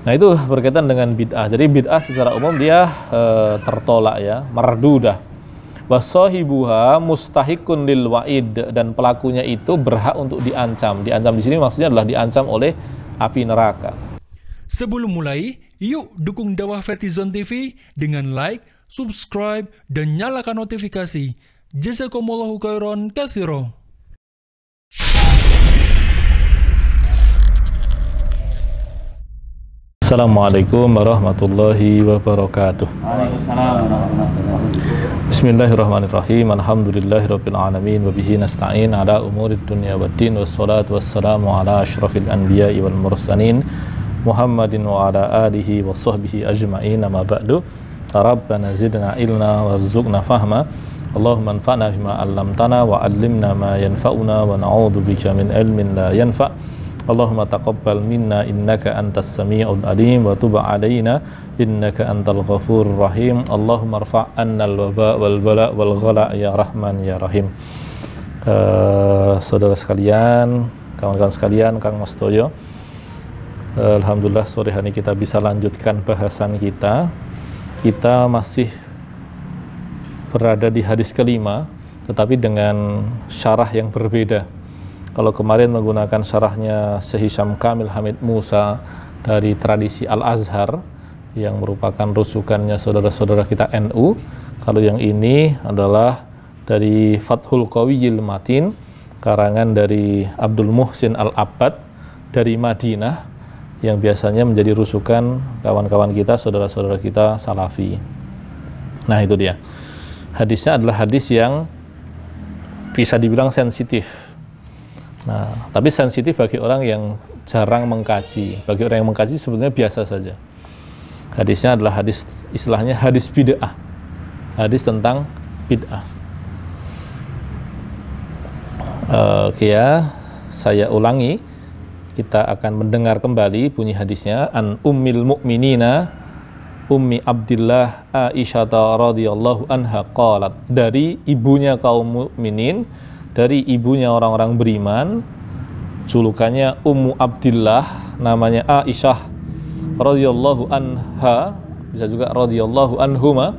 Nah, itu berkaitan dengan bid'ah. Jadi bid'ah secara umum dia tertolak ya, mardudah. Wasahibuha mustahikun lil wa'id, dan pelakunya itu berhak untuk diancam. Diancam di sini maksudnya adalah diancam oleh api neraka. Sebelum mulai, yuk dukung dakwah Fetizon TV dengan like, subscribe, dan nyalakan notifikasi. Jazakumullahu khairan katsira. Assalamualaikum warahmatullahi wabarakatuh. Bismillahirrahmanirrahim. Alhamdulillahirabbil alamin wa bihi nasta'in ala umurid dunya waddin, wassalatu wassalamu ala asyrafil anbiya'i wal mursalin Muhammadin wa ala alihi wa sahbihi ajma'in. Amma ba'du. Rabbana zidna ilma warzuqna fahma. Allahumma anfa'na bima 'allamtana wa 'allimna ma yanfa'una wa na'udzu bika min ilmin la yanfa'. Allahumma taqabbal minna innaka antas sami'ul alim wa tub 'alaina innaka antal ghafurur rahim. Allahumma rfa' 'annal waba wal bala wal ghala ya rahman ya rahim. Saudara sekalian, kawan-kawan sekalian, Kang Mas Toyo, alhamdulillah sore hari kita bisa lanjutkan bahasan kita. Kita masih berada di hadis kelima, tetapi dengan syarah yang berbeda. Kalau kemarin menggunakan syarahnya Syekh Hisham Kamil Hamid Musa dari tradisi Al-Azhar yang merupakan rusukannya saudara-saudara kita NU, kalau yang ini adalah dari Fathul Qawiyil Matin, karangan dari Abdul Muhsin Al-Abbad dari Madinah, yang biasanya menjadi rusukan kawan-kawan kita, saudara-saudara kita Salafi. Nah, itu dia. Hadisnya adalah hadis yang bisa dibilang sensitif. Nah, tapi sensitif bagi orang yang jarang mengkaji. Bagi orang yang mengkaji sebetulnya biasa saja. Hadisnya adalah hadis, istilahnya hadis bid'ah. Hadis tentang bid'ah. Oke ya, saya ulangi. Kita akan mendengar kembali bunyi hadisnya. An ummil mu'minina Ummi Abdillah Aisyah radhiyallahu anha qalat, dari ibunya kaum mukminin, dari ibunya orang-orang beriman, julukannya Ummu Abdillah, namanya Aisyah radhiyallahu anha, bisa juga radhiyallahu anhuma,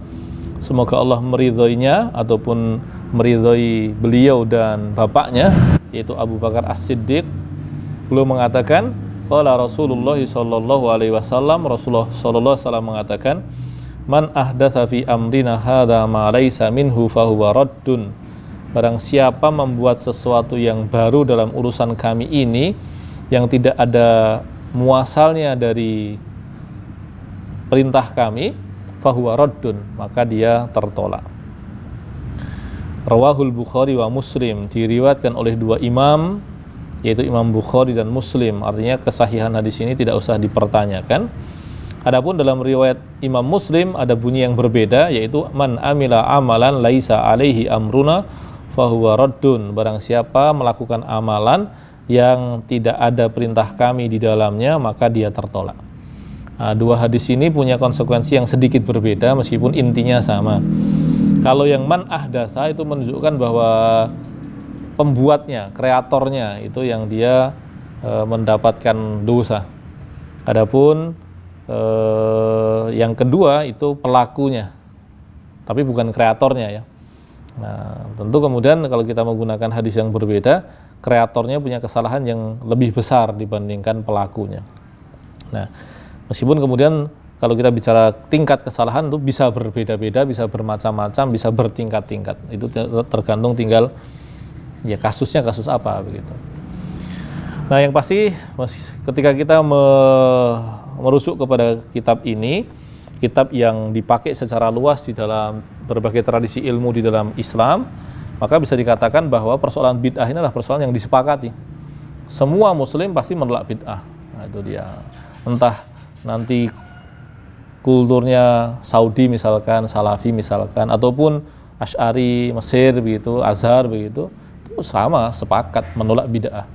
semoga Allah meridhoinya ataupun meridhoi beliau dan bapaknya, yaitu Abu Bakar As-Siddiq. Beliau mengatakan, qala Rasulullah sallallahu alaihi wasallam, Rasulullah sallallahu alaihi wasallam mengatakan, man ahdatsa fi amrina hadza ma laisa minhu fahuwa raddun. Barang siapa membuat sesuatu yang baru dalam urusan kami ini yang tidak ada muasalnya dari perintah kami, fahuwa raddun, maka dia tertolak. Rawahul Bukhari wa Muslim, diriwayatkan oleh dua imam, yaitu Imam Bukhari dan Muslim. Artinya kesahihan hadis ini tidak usah dipertanyakan. Adapun dalam riwayat Imam Muslim ada bunyi yang berbeda, yaitu man amila amalan laisa alaihi amruna fahuwa raddun. Barang siapa melakukan amalan yang tidak ada perintah kami di dalamnya, maka dia tertolak. Nah, dua hadis ini punya konsekuensi yang sedikit berbeda meskipun intinya sama. Kalau yang man ahdatsa itu menunjukkan bahwa pembuatnya, kreatornya itu yang dia mendapatkan dosa. Adapun yang kedua itu pelakunya, tapi bukan kreatornya ya. Nah, tentu kemudian kalau kita menggunakan hadis yang berbeda, kreatornya punya kesalahan yang lebih besar dibandingkan pelakunya. Nah, meskipun kemudian kalau kita bicara tingkat kesalahan itu bisa berbeda-beda, bisa bermacam-macam, bisa bertingkat-tingkat. Itu tergantung tinggal ya kasusnya kasus apa begitu. Nah, yang pasti ketika kita merusuk kepada kitab ini, kitab yang dipakai secara luas di dalam berbagai tradisi ilmu di dalam Islam, maka bisa dikatakan bahwa persoalan bid'ah ini adalah persoalan yang disepakati. Semua muslim pasti menolak bid'ah. Nah, itu dia. Entah nanti kulturnya Saudi misalkan, Salafi misalkan, ataupun Asy'ari Mesir begitu, Azhar begitu, itu sama sepakat menolak bid'ah.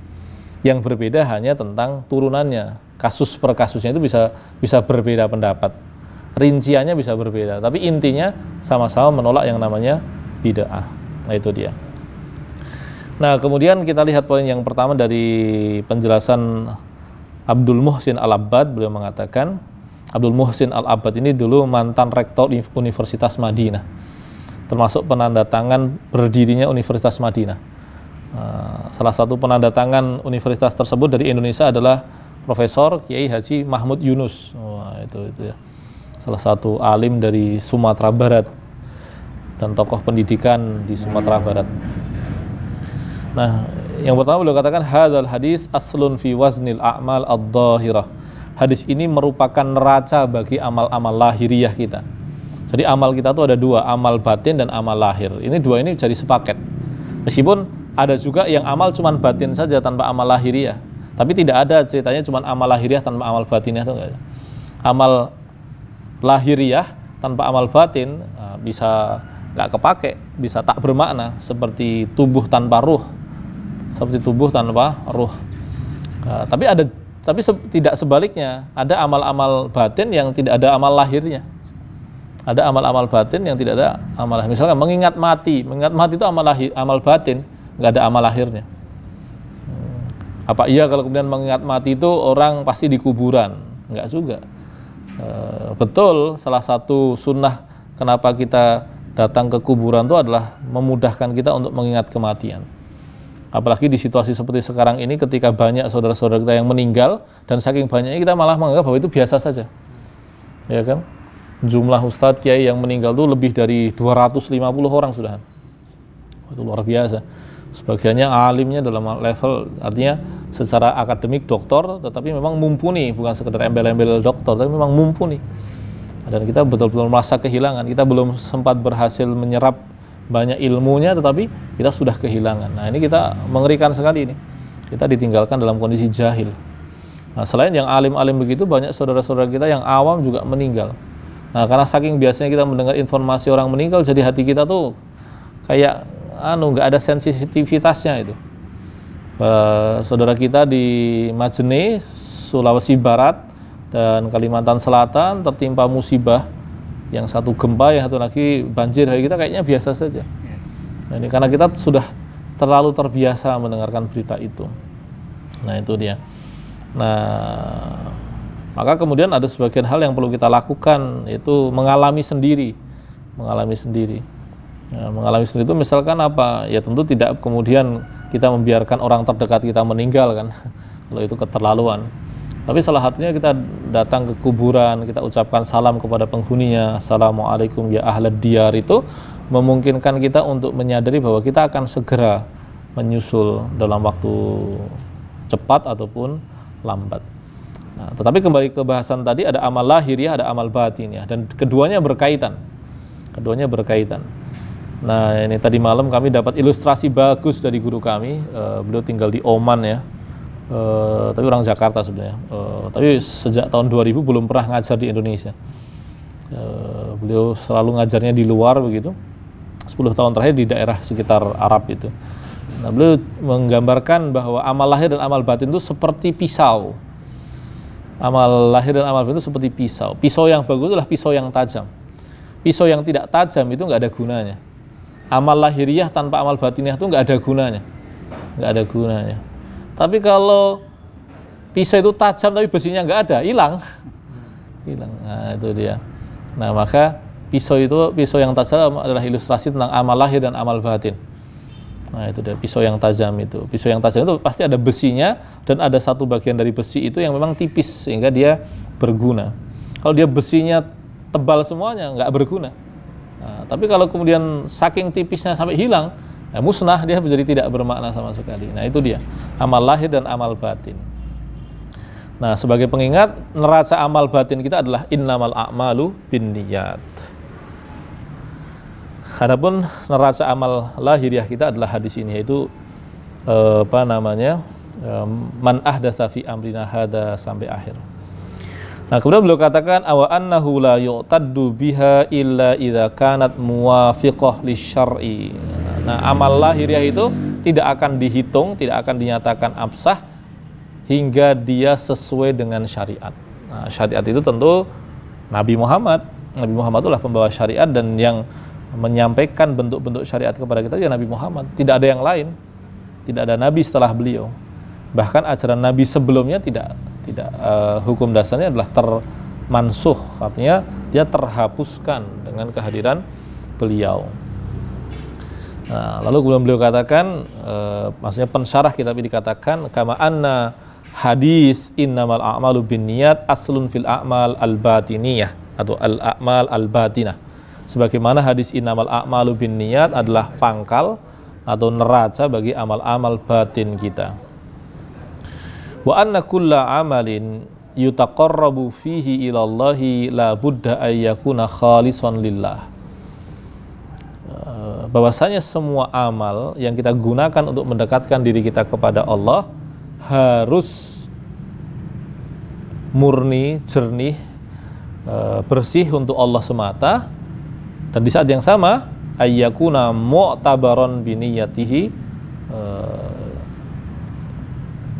Yang berbeda hanya tentang turunannya. Kasus per kasusnya itu bisa berbeda pendapat. Rinciannya bisa berbeda, tapi intinya sama-sama menolak yang namanya bid'ah. Nah, itu dia. Nah, kemudian kita lihat poin yang pertama dari penjelasan Abdul Muhsin Al-Abbad, beliau mengatakan, Abdul Muhsin Al-Abbad ini dulu mantan rektor Universitas Madinah, termasuk penanda tangan berdirinya Universitas Madinah. Salah satu penanda tangan universitas tersebut dari Indonesia adalah Profesor Kiai Haji Mahmud Yunus. Wah, itu ya. Salah satu alim dari Sumatera Barat dan tokoh pendidikan di Sumatera Barat. Nah, yang pertama beliau katakan hadzal hadis aslun fi waznil a'mal ad-dhahirah. Hadis ini merupakan neraca bagi amal-amal lahiriah kita. Jadi amal kita tuh ada dua, amal batin dan amal lahir. Ini dua ini jadi sepaket. Meskipun ada juga yang amal cuman batin saja tanpa amal lahiriah. Tapi tidak ada ceritanya cuman amal lahiriah tanpa amal batinnya itu enggak. Amal lahiriah tanpa amal batin bisa enggak kepake, bisa tak bermakna, seperti tubuh tanpa ruh. Seperti tubuh tanpa ruh. Tapi tidak sebaliknya, ada amal-amal batin yang tidak ada amal lahirnya. Ada amal-amal batin yang tidak ada amal lahir. Misalkan mengingat mati itu amal batin, nggak ada amal lahirnya. Apa iya kalau kemudian mengingat mati itu orang pasti di kuburan? Nggak juga. Betul, salah satu sunnah kenapa kita datang ke kuburan itu adalah memudahkan kita untuk mengingat kematian. Apalagi di situasi seperti sekarang ini ketika banyak saudara-saudara kita yang meninggal dan saking banyaknya kita malah menganggap bahwa itu biasa saja. Ya kan? Jumlah ustadz kiai yang meninggal itu lebih dari 250 orang sudah. Itu luar biasa. Sebagiannya alimnya dalam level, artinya secara akademik doktor, tetapi memang mumpuni, bukan sekedar embel-embel doktor, tapi memang mumpuni. Dan kita betul-betul merasa kehilangan. Kita belum sempat berhasil menyerap banyak ilmunya, tetapi kita sudah kehilangan. Nah, ini kita mengerikan sekali ini. Kita ditinggalkan dalam kondisi jahil. Nah, selain yang alim-alim begitu, banyak saudara-saudara kita yang awam juga meninggal. Nah, karena saking biasanya kita mendengar informasi orang meninggal, jadi hati kita tuh kayak nggak ada sensitivitasnya itu. Saudara kita di Majene, Sulawesi Barat dan Kalimantan Selatan tertimpa musibah. Yang satu gempa, yang satu lagi banjir, hari kita kayaknya biasa saja. Nah, ini karena kita sudah terlalu terbiasa mendengarkan berita itu. Nah, itu dia. Nah, maka kemudian ada sebagian hal yang perlu kita lakukan, yaitu mengalami sendiri. Mengalami sendiri. Nah, mengalami sendiri itu misalkan apa? Ya tentu tidak kemudian kita membiarkan orang terdekat kita meninggal kan. Kalau itu keterlaluan. Tapi salah satunya kita datang ke kuburan, kita ucapkan salam kepada penghuninya, assalamualaikum ya ahlad diyar, itu memungkinkan kita untuk menyadari bahwa kita akan segera menyusul dalam waktu cepat ataupun lambat. Nah, tetapi kembali ke bahasan tadi, ada amal lahiriah, ada amal batiniyah, dan keduanya berkaitan. Keduanya berkaitan. Nah, ini tadi malam kami dapat ilustrasi bagus dari guru kami, beliau tinggal di Oman ya. Tapi orang Jakarta sebenarnya, tapi sejak tahun 2000 belum pernah ngajar di Indonesia. Beliau selalu ngajarnya di luar begitu, 10 tahun terakhir di daerah sekitar Arab itu. Nah, beliau menggambarkan bahwa amal lahir dan amal batin itu seperti pisau. Amal lahir dan amal batin itu seperti pisau. Pisau yang bagus adalah pisau yang tajam. Pisau yang tidak tajam itu nggak ada gunanya. Amal lahiriah tanpa amal batiniah itu nggak ada gunanya. Nggak ada gunanya. Tapi kalau pisau itu tajam tapi besinya nggak ada, hilang. Nah, itu dia. Nah, maka pisau yang tajam adalah ilustrasi tentang amal lahir dan amal batin. Nah, itu dia, pisau yang tajam itu. Pisau yang tajam itu pasti ada besinya, dan ada satu bagian dari besi itu yang memang tipis sehingga dia berguna. Kalau dia besinya tebal semuanya, nggak berguna. Nah, tapi kalau kemudian saking tipisnya sampai hilang, ya musnah, dia menjadi tidak bermakna sama sekali. Nah, itu dia, amal lahir dan amal batin. Nah, sebagai pengingat, neraca amal batin kita adalah innamal a'malu binniyat. Adapun neraca amal lahiriah kita adalah hadis ini, yaitu man ahdatsa fi amrina hada, sampai akhir. Nah, kemudian beliau katakan awa annahu la yu'taddu biha illa idza kanat muwafiqah lisyar'i. Nah, amal lahiriah itu tidak akan dihitung, tidak akan dinyatakan absah hingga dia sesuai dengan syariat. Nah, syariat itu tentu Nabi Muhammad. Nabi Muhammad itulah pembawa syariat, dan yang menyampaikan bentuk-bentuk syariat kepada kita ya Nabi Muhammad. Tidak ada yang lain. Tidak ada nabi setelah beliau. Bahkan ajaran nabi sebelumnya tidak tidak. Hukum dasarnya adalah termansuh, artinya dia terhapuskan dengan kehadiran beliau. Nah, lalu kemudian beliau katakan, maksudnya pensyarah kitab ini dikatakan, kama anna hadis innamal a'malu binniyat aslun fil a'mal al-batiniyah atau al-a'mal al-batinah. Sebagaimana hadis innamal a'malu binniyat adalah pangkal atau neraca bagi amal-amal batin kita. Wa anna kulla amalin yutaqarrabu fihi ilallahi la budda ayyakuna khalisan lillah. Bahwasanya semua amal yang kita gunakan untuk mendekatkan diri kita kepada Allah harus murni, jernih, bersih untuk Allah semata, dan di saat yang sama ayyakuna mu'tabaron biniyatihi,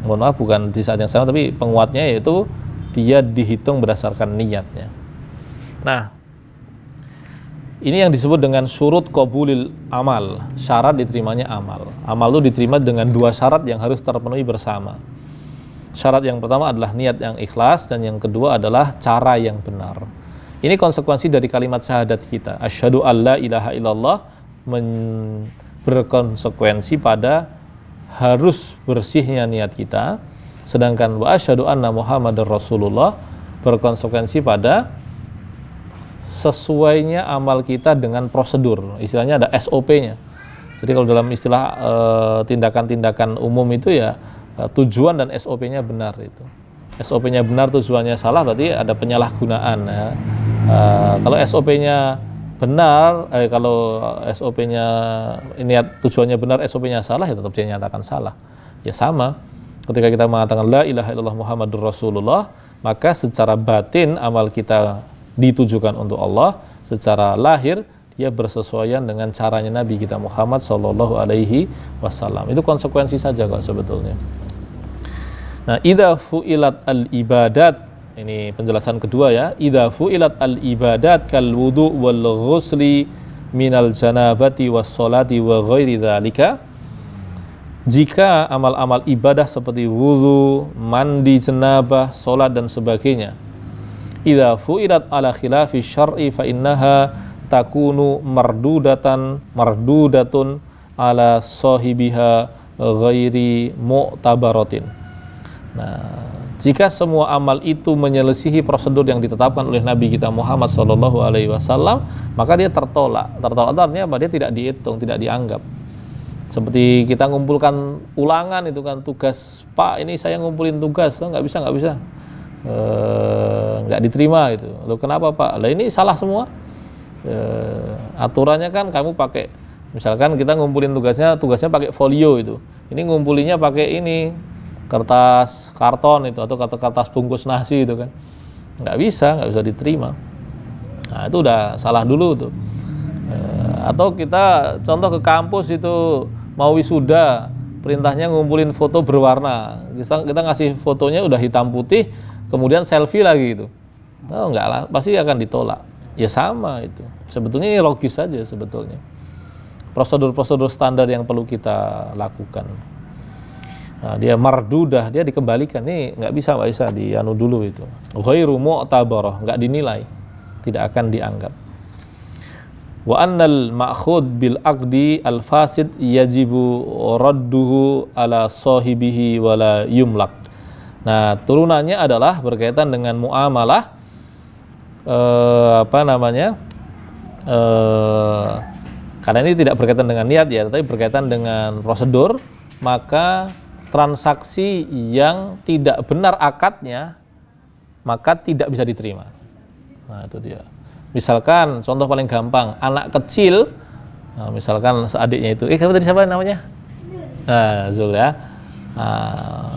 mohon maaf bukan di saat yang sama, tapi penguatnya yaitu dia dihitung berdasarkan niatnya. Nah, ini yang disebut dengan syurut qabulil amal, syarat diterimanya amal. Amal itu diterima dengan dua syarat yang harus terpenuhi bersama. Syarat yang pertama adalah niat yang ikhlas, dan yang kedua adalah cara yang benar. Ini konsekuensi dari kalimat syahadat kita. Asyhadu alla ilaha illallah berkonsekuensi pada harus bersihnya niat kita, sedangkan wa asyhadu anna muhammadar rasulullah berkonsekuensi pada sesuainya amal kita dengan prosedur. Istilahnya ada SOP-nya. Jadi kalau dalam istilah tindakan-tindakan umum itu ya tujuan dan SOP-nya benar itu. SOP-nya benar, tujuannya salah, berarti ada penyalahgunaan ya. Kalau SOP-nya benar, kalau SOP-nya niat tujuannya benar, SOP-nya salah, ya tetap dia nyatakan salah. Ya sama. Ketika kita mengatakan la ilaha illallah muhammadur rasulullah, maka secara batin amal kita ditujukan untuk Allah, secara lahir dia bersesuaian dengan caranya Nabi kita Muhammad Sallallahu Alaihi Wasallam. Itu konsekuensi saja kok sebetulnya. Nah, idza fu'ilat al-ibadat, ini penjelasan kedua ya, idza fu'ilat al-ibadat kal wudu wal ghusli minal janabati was salati wa ghairi dzalika. Jika amal-amal ibadah seperti wudu, mandi janabah, salat dan sebagainya, idza fu'ilat ala khilafi syar'i fa innaha takunu mardudatun ala sahibiha ghairi mu'tabaratin. Nah, jika semua amal itu menyelisihi prosedur yang ditetapkan oleh Nabi kita Muhammad sallallahu alaihi wasallam, maka dia tertolak. Tertolak itu artinya apa? Dia tidak dihitung, tidak dianggap. Seperti kita ngumpulkan ulangan itu kan, tugas, Pak ini saya ngumpulin tugas, nggak bisa nggak diterima gitu. Loh kenapa Pak? Lah ini salah semua. Aturannya kan kamu pakai, misalkan kita ngumpulin tugasnya pakai folio itu. Ini ngumpulinnya pakai ini kertas karton itu atau kertas bungkus nasi itu kan. Nggak bisa diterima. Nah itu udah salah dulu tuh. Atau kita contoh ke kampus itu mau wisuda, perintahnya ngumpulin foto berwarna. Kita ngasih fotonya udah hitam putih, kemudian selfie lagi itu. Oh, enggak lah, pasti akan ditolak. Ya sama itu. Sebetulnya ini logis saja sebetulnya. Prosedur-prosedur standar yang perlu kita lakukan. Nah, dia mardudah, dia dikembalikan. Ini nggak bisa dianu dulu itu. Ghairu mu'tabarah, nggak dinilai, tidak akan dianggap. Wa annal ma'khud bil aqdi al fasid yajibu radduhu ala sahibihi wala yumlak. Nah, turunannya adalah berkaitan dengan muamalah karena ini tidak berkaitan dengan niat ya, tetapi berkaitan dengan prosedur, maka transaksi yang tidak benar akadnya maka tidak bisa diterima. Nah, itu dia. Misalkan contoh paling gampang, anak kecil, nah, misalkan seadiknya itu, kamu tadi siapa namanya? Nah, Zul ya. Nah,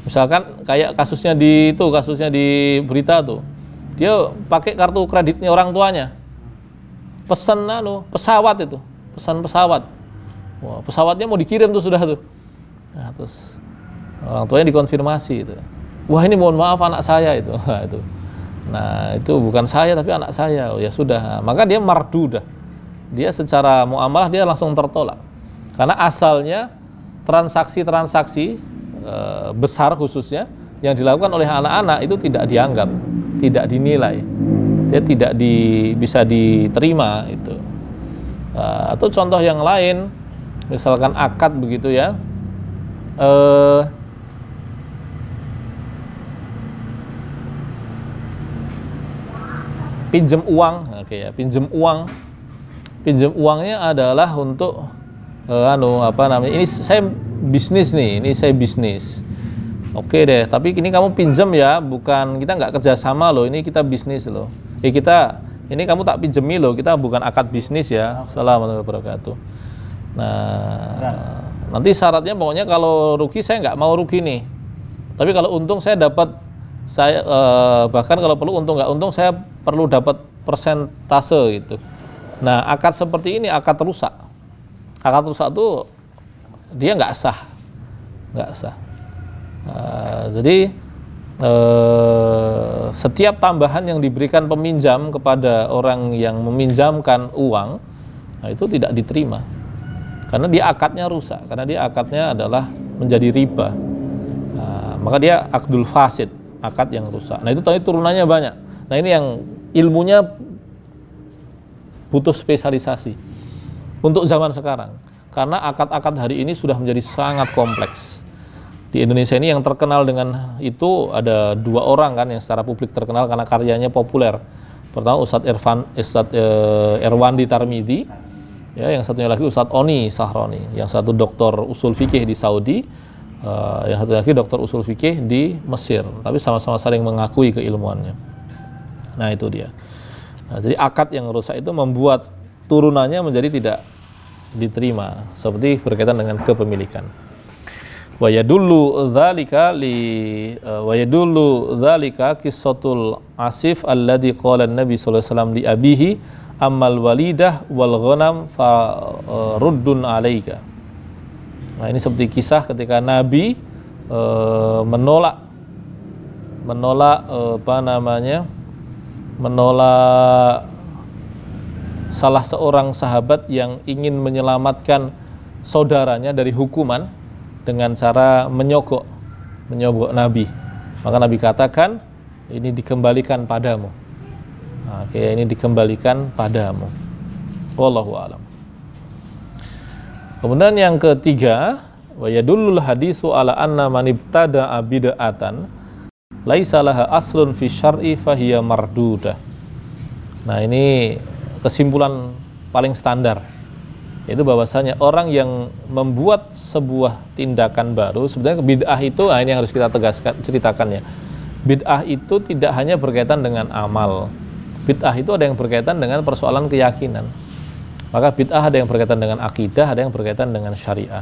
misalkan kayak kasusnya di berita tuh, dia pakai kartu kreditnya orang tuanya, pesan pesawat itu, pesan pesawat. Wah, pesawatnya mau dikirim tuh sudah tuh. Nah, terus orang tuanya dikonfirmasi itu. Wah, ini mohon maaf anak saya itu. Nah, itu. Nah, itu bukan saya tapi anak saya. Oh ya sudah. Nah, maka dia mardudah. Dia secara muamalah dia langsung tertolak. Karena asalnya transaksi besar khususnya yang dilakukan oleh anak-anak itu tidak dianggap, tidak dinilai, dia tidak bisa diterima itu. Atau contoh yang lain, misalkan akad begitu ya, pinjam uang, oke ya, pinjam uangnya adalah untuk ini saya bisnis nih, ini saya bisnis. Oke deh, tapi ini kamu pinjam ya, bukan, kita nggak kerjasama loh, ini kita bisnis loh. Ini kamu tak pinjemi loh, kita bukan akad bisnis ya. Assalamualaikum warahmatullahi wabarakatuh. Nah, nanti syaratnya pokoknya kalau rugi saya nggak mau rugi nih. Tapi kalau untung saya dapat, bahkan kalau perlu untung nggak untung saya perlu dapat persentase gitu. Nah, akad seperti ini akad rusak. Akad rusak itu dia nggak sah. Jadi setiap tambahan yang diberikan peminjam kepada orang yang meminjamkan uang, nah itu tidak diterima karena dia akadnya rusak, karena dia akadnya adalah menjadi riba. Maka dia akdul fasid, akad yang rusak. Nah itu tadi turunannya banyak. Nah ini yang ilmunya butuh spesialisasi untuk zaman sekarang, karena akad-akad hari ini sudah menjadi sangat kompleks. Di Indonesia ini yang terkenal dengan itu ada 2 orang kan yang secara publik terkenal karena karyanya populer. Pertama Ustadz Erwandi Tarmidi, ya, yang satunya lagi Ustadz Oni Sahroni, yang satu doktor usul fikih di Saudi, yang satu lagi doktor usul fikih di Mesir, tapi sama-sama saling mengakui keilmuannya. Nah itu dia. Nah, jadi akad yang rusak itu membuat turunannya menjadi tidak diterima, seperti berkaitan dengan kepemilikan. Wa yadullu dzalika qissatul asif alladzi qala an-nabi sallallahu alaihi wasallam li abihi ammal walidah wal ghanam fa ruddun alaika. Nah ini seperti kisah ketika Nabi menolak salah seorang sahabat yang ingin menyelamatkan saudaranya dari hukuman dengan cara menyogok Nabi. Maka Nabi katakan, ini dikembalikan padamu. Oke, ini dikembalikan padamu. Wallahu a'lam. Kemudian yang ketiga, wa yadullul hadisu ala anna man ibtada'a bid'atan laisa laha aslun fi syar'i fahiya mardudah. Nah, ini kesimpulan paling standar, yaitu bahwasanya orang yang membuat sebuah tindakan baru, sebenarnya bid'ah itu, ini yang harus kita ceritakan ya. Bid'ah itu tidak hanya berkaitan dengan amal. Bid'ah itu ada yang berkaitan dengan persoalan keyakinan. Maka bid'ah ada yang berkaitan dengan akidah, ada yang berkaitan dengan syariah.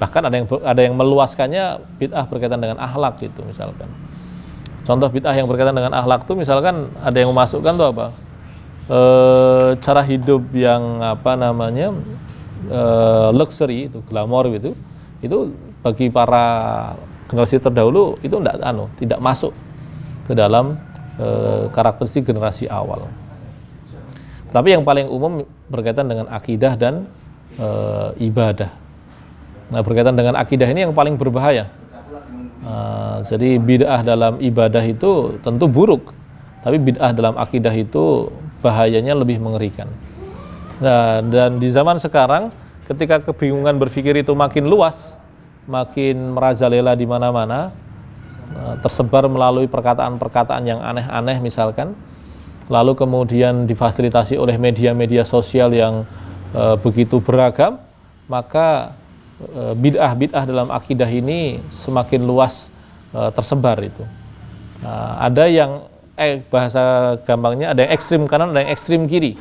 Bahkan ada yang meluaskannya bid'ah berkaitan dengan akhlak gitu misalkan. Contoh bid'ah yang berkaitan dengan akhlak itu misalkan ada yang memasukkan tuh apa? Cara hidup yang luxury itu, glamor gitu, itu bagi para generasi terdahulu itu tidak masuk ke dalam karakteristik generasi awal. Tapi yang paling umum berkaitan dengan akidah dan ibadah. Nah, berkaitan dengan akidah ini yang paling berbahaya. Jadi bid'ah dalam ibadah itu tentu buruk, tapi bid'ah dalam akidah itu bahayanya lebih mengerikan. Nah, dan di zaman sekarang ketika kebingungan berpikir itu makin luas, makin merajalela di mana-mana, tersebar melalui perkataan-perkataan yang aneh-aneh misalkan, lalu kemudian difasilitasi oleh media-media sosial yang begitu beragam, maka bid'ah-bid'ah dalam akidah ini semakin luas tersebar itu. Ada yang bahasa gampangnya ada yang ekstrim kanan, ada yang ekstrim kiri.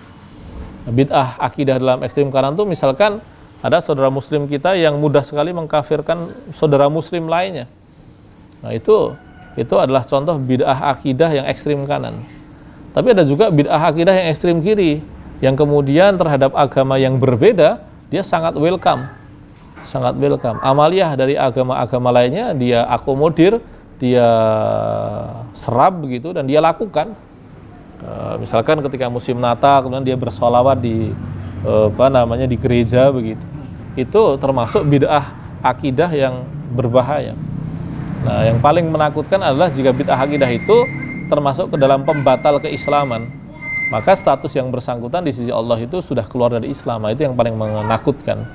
Bid'ah akidah dalam ekstrim kanan itu misalkan ada saudara muslim kita yang mudah sekali mengkafirkan saudara muslim lainnya. Nah itu adalah contoh bid'ah akidah yang ekstrim kanan. Tapi ada juga bid'ah akidah yang ekstrim kiri, yang kemudian terhadap agama yang berbeda dia sangat welcome. Sangat welcome. Amaliyah dari agama-agama lainnya dia akomodir, dia serap begitu dan dia lakukan. Misalkan ketika musim Natal kemudian dia bersolawat di di gereja begitu. Itu termasuk bid'ah akidah yang berbahaya. Nah, yang paling menakutkan adalah jika bid'ah akidah itu termasuk ke dalam pembatal keislaman, maka status yang bersangkutan di sisi Allah itu sudah keluar dari Islam. Nah, itu yang paling menakutkan.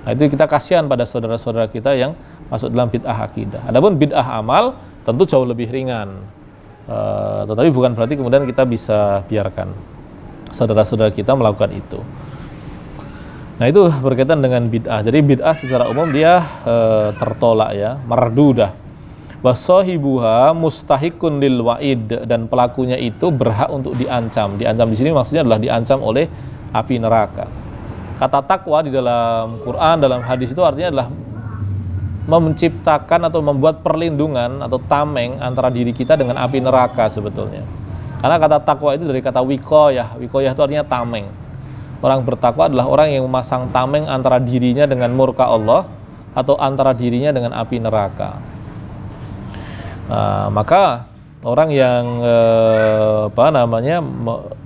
Nah, itu kita kasihan pada saudara-saudara kita yang masuk dalam bid'ah akidah. Adapun bid'ah amal tentu jauh lebih ringan. Tetapi bukan berarti kemudian kita bisa biarkan saudara-saudara kita melakukan itu. Nah, itu berkaitan dengan bid'ah. Jadi bid'ah secara umum dia tertolak ya, mardudah. Wasahibuha mustahikun lil wa'id, dan pelakunya itu berhak untuk diancam. Diancam di sini maksudnya adalah diancam oleh api neraka. Kata takwa di dalam Quran, dalam hadis itu artinya adalah menciptakan atau membuat perlindungan atau tameng antara diri kita dengan api neraka sebetulnya. Karena kata takwa itu dari kata wikoyah. Wikoyah itu artinya tameng. Orang bertakwa adalah orang yang memasang tameng antara dirinya dengan murka Allah atau antara dirinya dengan api neraka. Nah, maka orang yang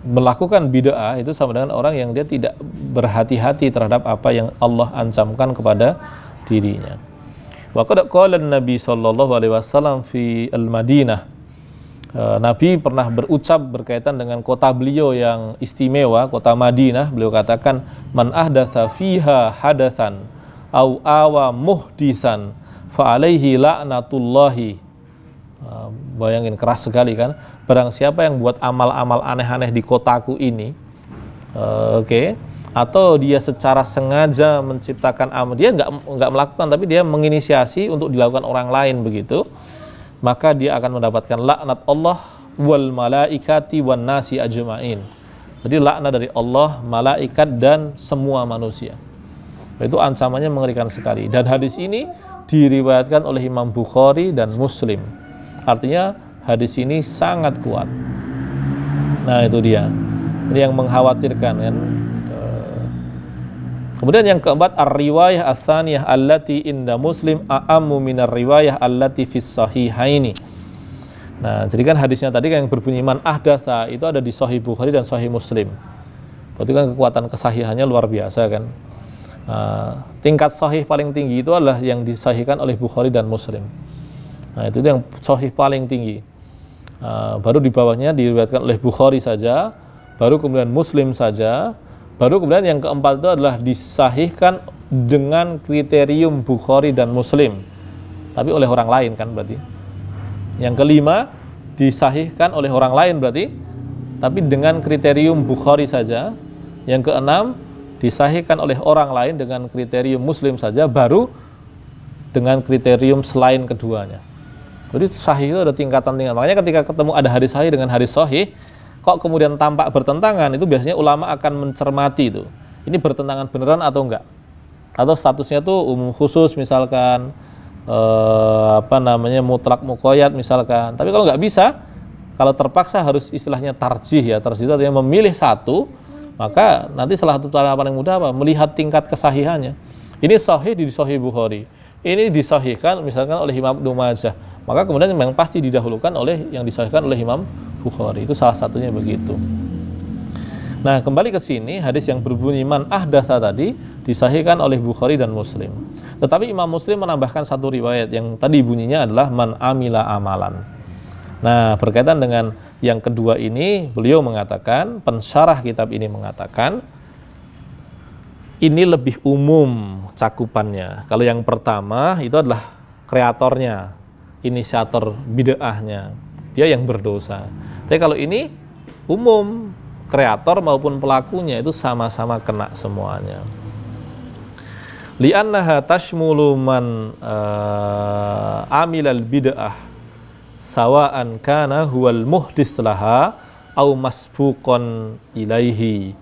melakukan bid'ah itu sama dengan orang yang dia tidak berhati-hati terhadap apa yang Allah ancamkan kepada dirinya. Wa qad qala Nabi sallallahu alaihi wasallam fi al-Madinah. Nabi pernah berucap berkaitan dengan kota beliau yang istimewa, kota Madinah. Beliau katakan, man ahdatsa fiha hadatsan au awa muhdisan fa alaihi la'natullahi. Bayangin, keras sekali kan. Barang siapa yang buat amal-amal aneh-aneh di kotaku ini, atau dia secara sengaja menciptakan amal, dia nggak melakukan tapi dia menginisiasi untuk dilakukan orang lain begitu, maka dia akan mendapatkan laknat Allah wal malaikati wan nasi ajmain. Jadi laknat dari Allah, malaikat dan semua manusia. Itu ancamannya mengerikan sekali. Dan hadis ini diriwayatkan oleh Imam Bukhari dan Muslim. Artinya hadis ini sangat kuat. Nah, itu dia. Ini yang mengkhawatirkan kan. Kemudian yang keempat, ar-riwayah as-saniyah allati inda Muslim a'ammu minar riwayah allati fis sahihaini. Nah, jadi kan hadisnya tadi kan yang berbunyi man ahdatsa itu ada di Sahih Bukhari dan Sahih Muslim. Berarti kan kekuatan kesahihannya luar biasa kan. Tingkat sahih paling tinggi itu adalah yang disahihkan oleh Bukhari dan Muslim. Nah, itu yang sahih paling tinggi. Baru di bawahnya diriwayatkan oleh Bukhari saja, baru kemudian Muslim saja, baru kemudian yang keempat itu adalah disahihkan dengan kriterium Bukhari dan Muslim, tapi oleh orang lain kan berarti. Yang kelima disahihkan oleh orang lain berarti, tapi dengan kriterium Bukhari saja. Yang keenam disahihkan oleh orang lain dengan kriterium Muslim saja, baru dengan kriterium selain keduanya. Jadi sahih itu ada tingkatan-tingkatan. Makanya ketika ketemu ada hadis sahih dengan hadis sahih, kok kemudian tampak bertentangan, itu biasanya ulama akan mencermati itu. Ini bertentangan beneran atau enggak? Atau statusnya tuh umum khusus misalkan, mutlak muqayyad misalkan. Tapi kalau nggak bisa, kalau terpaksa harus istilahnya tarjih ya. Tarjih itu artinya memilih satu, maka nanti salah satu cara paling mudah apa? Melihat tingkat kesahihannya. Ini sahih di Sahih Bukhari, ini disahihkan misalkan oleh Imam Ibnu Majah, maka kemudian memang pasti didahulukan oleh yang disahihkan oleh Imam Bukhari. Itu salah satunya begitu. Nah, kembali ke sini, hadis yang berbunyi man ahdatsa tadi disahihkan oleh Bukhari dan Muslim. Tetapi Imam Muslim menambahkan satu riwayat yang tadi bunyinya adalah man amila amalan. Nah, berkaitan dengan yang kedua ini, beliau mengatakan, pensyarah kitab ini mengatakan, ini lebih umum cakupannya. Kalau yang pertama itu adalah kreatornya, inisiator bid'ahnya, dia yang berdosa. Tapi kalau ini umum, kreator maupun pelakunya itu sama-sama kena semuanya. Li'annaha tashmulu man amilal bid'ah sawa'an kana huwal muhdis laha au masbuqan ilaihi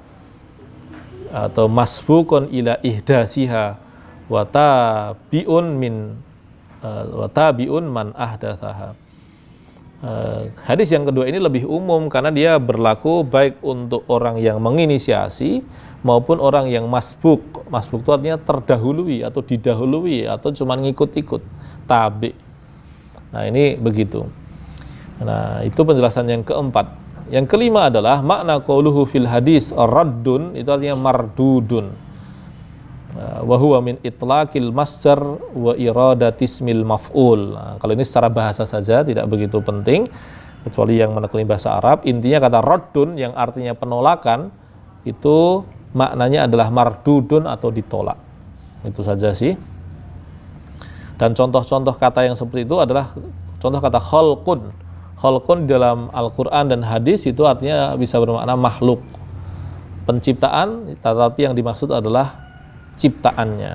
atau masbuqan ila ihdasiha wa tabi'un man ahdatsaha. Hadis yang kedua ini lebih umum karena dia berlaku baik untuk orang yang menginisiasi maupun orang yang masbuk. Masbuk itu artinya terdahului atau didahului atau cuma ngikut-ikut, tabi. Nah, ini begitu. Nah, itu penjelasan yang keempat. Yang kelima adalah makna qauluhu fil hadis raddun, itu artinya mardudun. wa huwa min itlaqil masdar wa iradatismil maf'ul. Nah, kalau ini secara bahasa saja tidak begitu penting kecuali yang menekuni bahasa Arab. Intinya kata raddun yang artinya penolakan itu maknanya adalah mardudun atau ditolak. Itu saja sih. Dan contoh-contoh kata yang seperti itu adalah contoh kata khalqun. Khalqun dalam Al-Qur'an dan hadis itu artinya bisa bermakna makhluk, penciptaan, tetapi yang dimaksud adalah ciptaannya.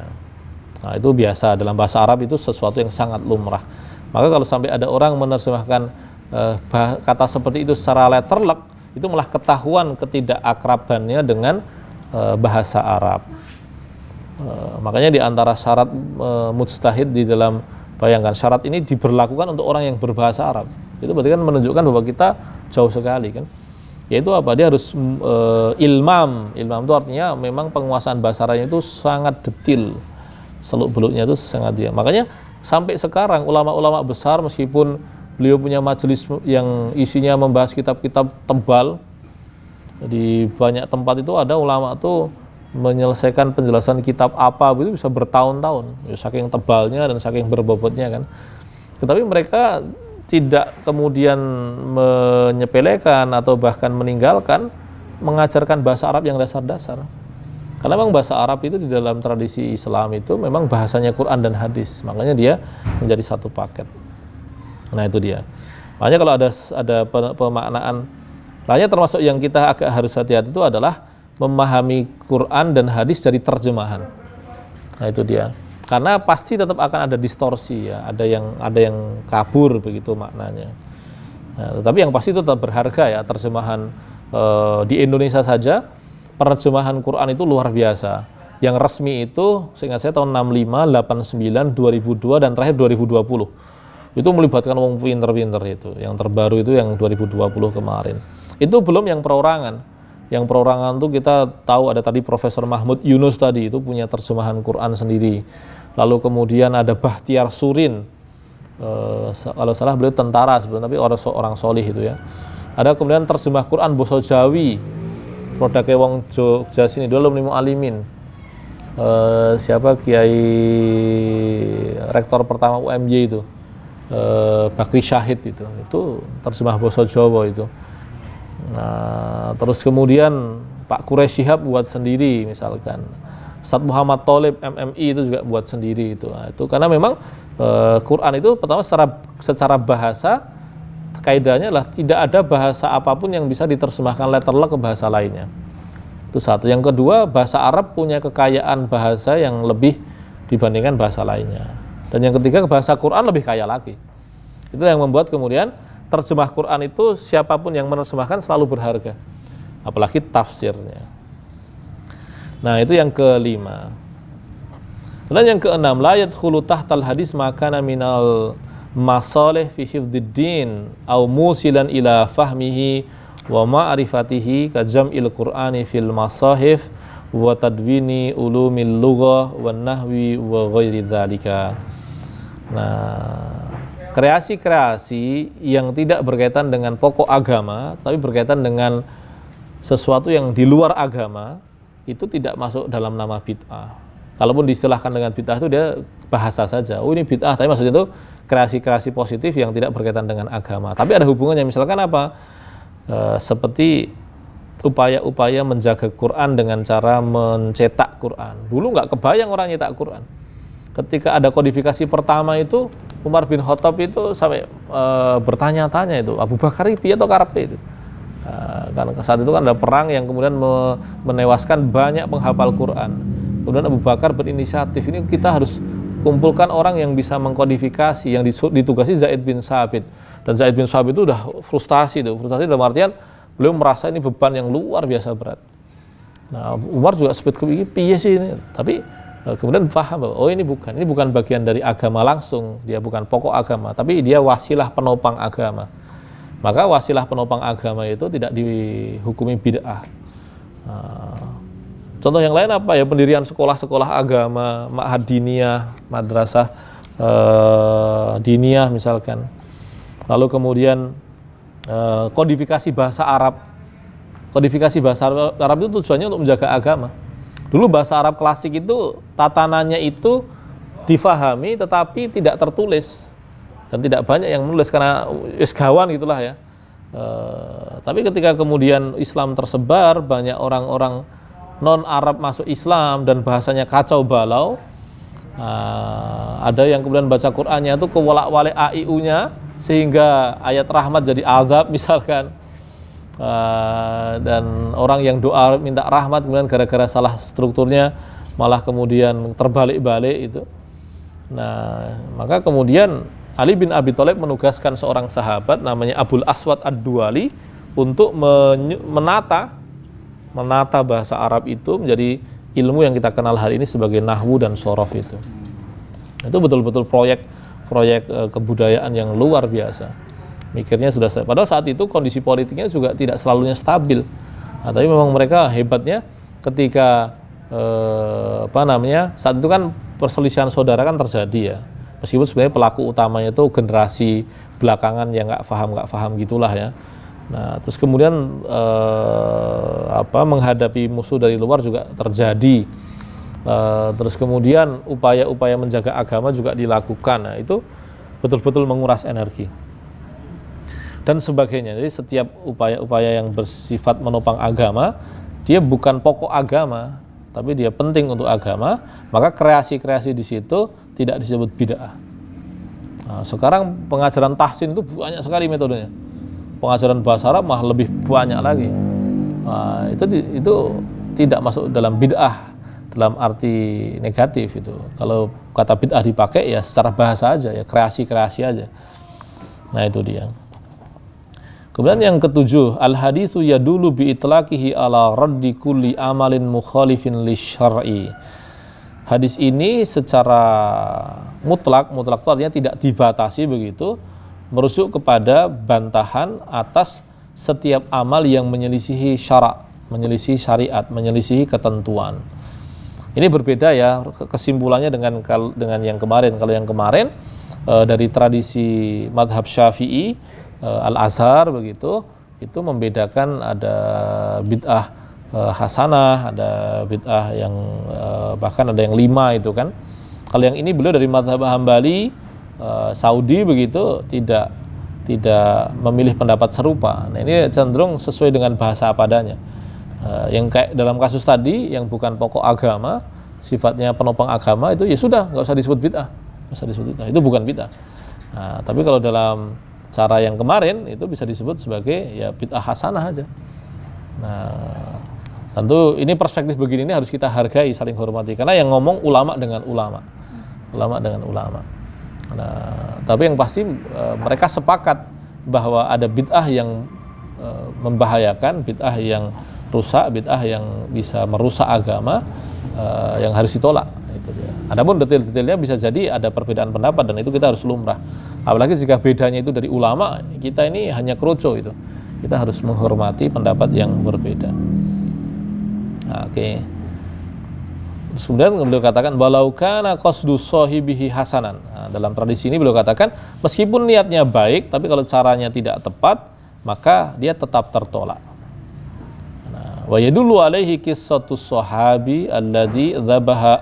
Nah, itu biasa dalam bahasa Arab, itu sesuatu yang sangat lumrah. Maka kalau sampai ada orang menerjemahkan kata seperti itu secara letterlek, itu malah ketahuan ketidakakrabannya dengan bahasa Arab. Makanya di antara syarat mujtahid di dalam, bayangkan syarat ini diberlakukan untuk orang yang berbahasa Arab. Itu berarti kan menunjukkan bahwa kita jauh sekali kan. Yaitu apa? Dia harus ilmam. Ilmam itu artinya memang penguasaan bahasa Arabnya itu sangat detil. Seluk-beluknya itu sangat dia. Makanya sampai sekarang ulama-ulama besar, meskipun beliau punya majelis yang isinya membahas kitab-kitab tebal, di banyak tempat itu ada ulama tuh menyelesaikan penjelasan kitab apa itu bisa bertahun-tahun, ya, saking tebalnya dan saking berbobotnya kan. Tetapi mereka tidak kemudian menyepelekan atau bahkan meninggalkan mengajarkan bahasa Arab yang dasar-dasar. Karena memang bahasa Arab itu di dalam tradisi Islam itu memang bahasanya Quran dan hadis, makanya dia menjadi satu paket. Nah itu dia. Makanya kalau ada pemaknaan lainnya, termasuk yang kita agak harus hati-hati itu adalah memahami Quran dan hadis dari terjemahan. Nah itu dia. Karena pasti tetap akan ada distorsi ya, ada yang kabur begitu maknanya. Nah, tetapi yang pasti itu tetap berharga ya, terjemahan di Indonesia saja penerjemahan Quran itu luar biasa. Yang resmi itu seingat saya tahun 65, 89, 2002 dan terakhir 2020. Itu melibatkan wong pinter-pinter itu. Yang terbaru itu yang 2020 kemarin. Itu belum yang perorangan. Yang perorangan itu kita tahu ada tadi Profesor Mahmud Yunus tadi, itu punya terjemahan Quran sendiri. Lalu kemudian ada Bahtiar Surin, kalau salah beliau tentara sebenarnya, tapi orang solih itu ya. Ada kemudian terjemah Quran Boso Jawi, produknya wong Jogja sini, dulu alumni Mu'alimin. Siapa Kiai rektor pertama UMY itu, Bakri Syahid itu terjemah Boso Jawa itu. Nah, terus kemudian Pak Quraish Shihab buat sendiri misalkan. Ustadz Muhammad Tholib MMI itu juga buat sendiri itu. Nah, itu karena memang Quran itu pertama secara bahasa kaidahnya adalah tidak ada bahasa apapun yang bisa diterjemahkan letterlek ke bahasa lainnya. Itu satu. Yang kedua, bahasa Arab punya kekayaan bahasa yang lebih dibandingkan bahasa lainnya. Dan yang ketiga, bahasa Quran lebih kaya lagi. Itu yang membuat kemudian terjemah Quran itu siapapun yang menerjemahkan selalu berharga, apalagi tafsirnya. Nah itu yang kelima. Dan yang keenam, la yadkhulu tahtal hadis makana minal masalih fi hifdziddin au musilan ila fahmihi wa ma'rifatihi ka jam'il Qur'ani fil masahif wa tadwini ulumil lughah wan nahwi wa ghairi dzalika. Nah, kreasi-kreasi yang tidak berkaitan dengan pokok agama, tapi berkaitan dengan sesuatu yang di luar agama, itu tidak masuk dalam nama bid'ah. Kalaupun diistilahkan dengan bid'ah itu dia bahasa saja. Oh ini bid'ah, tapi maksudnya itu kreasi-kreasi positif yang tidak berkaitan dengan agama. Tapi ada hubungannya, misalkan apa? Seperti upaya-upaya menjaga Quran dengan cara mencetak Quran. Dulu nggak kebayang orang nyetak Quran. Ketika ada kodifikasi pertama itu, Umar bin Khattab itu sampai bertanya-tanya itu, Abu Bakar piye atau karepe itu. Kan saat itu kan ada perang yang kemudian menewaskan banyak penghafal Quran. Kemudian Abu Bakar berinisiatif, ini kita harus kumpulkan orang yang bisa mengkodifikasi, yang ditugasi Zaid bin Sabit. Dan Zaid bin Sabit itu udah frustasi dalam artian beliau merasa ini beban yang luar biasa berat. Nah, Umar juga sempat kepikir piye sih ini, tapi kemudian paham bahwa oh ini bukan bagian dari agama langsung, dia bukan pokok agama, tapi dia wasilah penopang agama. Maka wasilah penopang agama itu tidak dihukumi bid'ah. Contoh yang lain apa ya? Pendirian sekolah-sekolah agama, ma'had diniyah, madrasah diniyah misalkan. Lalu kemudian kodifikasi bahasa Arab. Kodifikasi bahasa Arab itu tujuannya untuk menjaga agama. Dulu bahasa Arab klasik itu tatanannya itu difahami tetapi tidak tertulis dan tidak banyak yang menulis karena isgawan gitulah ya. Tapi ketika kemudian Islam tersebar, banyak orang-orang non Arab masuk Islam dan bahasanya kacau balau. Ada yang kemudian baca Qur'annya itu kewalak-walik AIU-nya sehingga ayat rahmat jadi azab misalkan. Dan orang yang doa minta rahmat kemudian gara-gara salah strukturnya malah kemudian terbalik-balik itu. Nah, maka kemudian Ali bin Abi Thalib menugaskan seorang sahabat namanya Abul Aswad Ad-Duali untuk menata bahasa Arab itu menjadi ilmu yang kita kenal hari ini sebagai nahwu dan shorof itu. Itu betul-betul proyek kebudayaan yang luar biasa. Mikirnya sudah, padahal saat itu kondisi politiknya juga tidak selalunya stabil. Nah, tapi memang mereka hebatnya ketika saat itu kan perselisihan saudara kan terjadi ya. Meskipun sebenarnya pelaku utamanya itu generasi belakangan yang nggak paham gitulah ya. Nah, terus kemudian menghadapi musuh dari luar juga terjadi. Terus kemudian upaya-upaya menjaga agama juga dilakukan. Nah, itu betul-betul menguras energi dan sebagainya. Jadi setiap upaya-upaya yang bersifat menopang agama, dia bukan pokok agama, tapi dia penting untuk agama, maka kreasi-kreasi di situ tidak disebut bid'ah. Nah, sekarang pengajaran tahsin itu banyak sekali metodenya. Pengajaran bahasa Arab malah lebih banyak lagi. Nah, itu tidak masuk dalam bid'ah dalam arti negatif itu. Kalau kata bid'ah dipakai ya secara bahasa aja ya, kreasi-kreasi aja. Nah, itu dia. Kemudian yang ketujuh, al-haditsu yadulu bi itlaqihi ala raddi kulli amalin mukhalifin lisyar'i. Hadis ini secara mutlak itu artinya tidak dibatasi begitu, merujuk kepada bantahan atas setiap amal yang menyelisihi syara', menyelisihi syariat, menyelisihi ketentuan. Ini berbeda ya kesimpulannya dengan yang kemarin. Kalau yang kemarin dari tradisi madhab Syafi'i, Al-Azhar begitu, itu membedakan ada bid'ah hasanah, ada bid'ah yang bahkan ada yang 5 itu kan. Kalau yang ini beliau dari madhab Hambali, Saudi begitu, tidak memilih pendapat serupa. Nah, ini cenderung sesuai dengan bahasa apa adanya. Yang kayak dalam kasus tadi yang bukan pokok agama, sifatnya penopang agama, itu ya sudah nggak usah disebut bid'ah, itu bukan bid'ah. Nah, tapi kalau dalam cara yang kemarin itu bisa disebut sebagai ya bid'ah hasanah aja. Nah, tentu ini perspektif begini ini harus kita hargai, saling hormati, karena yang ngomong ulama dengan ulama. Nah, tapi yang pasti mereka sepakat bahwa ada bid'ah yang membahayakan, bid'ah yang rusak, bid'ah yang bisa merusak agama, yang harus ditolak. Adapun detail-detailnya bisa jadi ada perbedaan pendapat dan itu kita harus lumrah. Apalagi jika bedanya itu dari ulama, kita ini hanya kroco itu. Kita harus menghormati pendapat yang berbeda. Nah, oke. Kemudian beliau katakan walau kana qasdu sahibihi hasanan. Nah, dalam tradisi ini beliau katakan meskipun niatnya baik tapi kalau caranya tidak tepat maka dia tetap tertolak. Wa yadullu alaihi qissatus sahabi alladzi dzabaha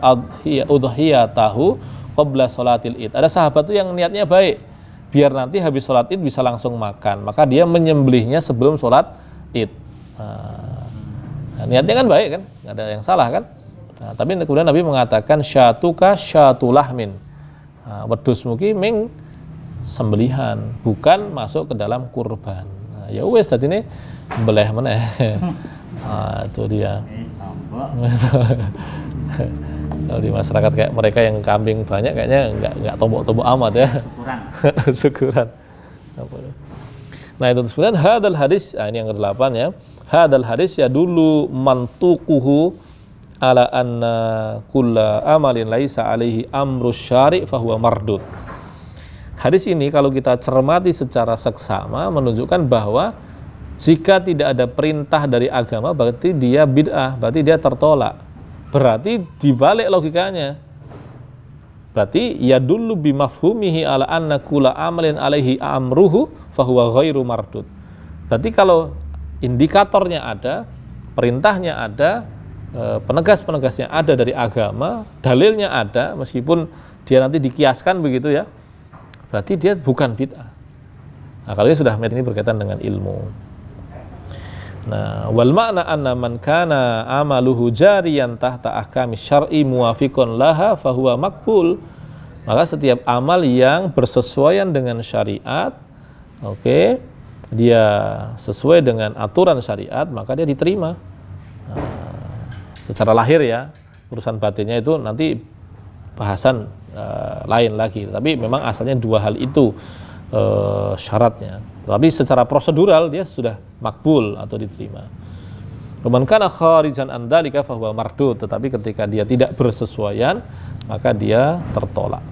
udhiyatahu qabla salatil id. Ada sahabat tuh yang niatnya baik, biar nanti habis salat id bisa langsung makan, maka dia menyembelihnya sebelum salat id. Nah, niatnya kan baik kan, nggak ada yang salah kan. Nah, tapi kemudian Nabi mengatakan syatuka syatulahmin. Wedhus mugi ming sembelihan, bukan masuk ke dalam kurban. Nah, ya wes tadi ini beleh meneh. Nah, itu dia. Kalau di masyarakat kayak mereka yang kambing banyak kayaknya nggak tombok-tombok amat ya. Syukuran. Nah, itu kemudian hadal hadis, ini yang ke-8 ya. Hadal hadis ya dulu mantuquhu ala anna kulla amalin laisa alaihi amrus syari' fahuwa mardud. Hadis ini kalau kita cermati secara seksama menunjukkan bahwa jika tidak ada perintah dari agama berarti dia bid'ah, berarti dia tertolak. Berarti dibalik logikanya. Berarti ya dulu bimafhumihi ala anna kulla amalin alaihi amruhu fahuwa ghairu mardud. Berarti kalau indikatornya ada, perintahnya ada, penegas-penegasnya ada dari agama, dalilnya ada, meskipun dia nanti dikiaskan begitu ya, berarti dia bukan bid'ah. Nah, kalau ini sudah ini berkaitan dengan ilmu. Nah, wal makna anna man kana amaluhu jariyan tahta ahkami syar'i muwafiqun laha fahuwa maqbul. Maka setiap amal yang bersesuaian dengan syariat, oke, dia sesuai dengan aturan syariat, maka dia diterima. Secara lahir ya, urusan batinnya itu nanti bahasan lain lagi. Tapi memang asalnya dua hal itu syaratnya. Tapi secara prosedural dia sudah makbul atau diterima. Man kana kharijan an dzalika fa huwa mardud. Tetapi ketika dia tidak bersesuaian, maka dia tertolak.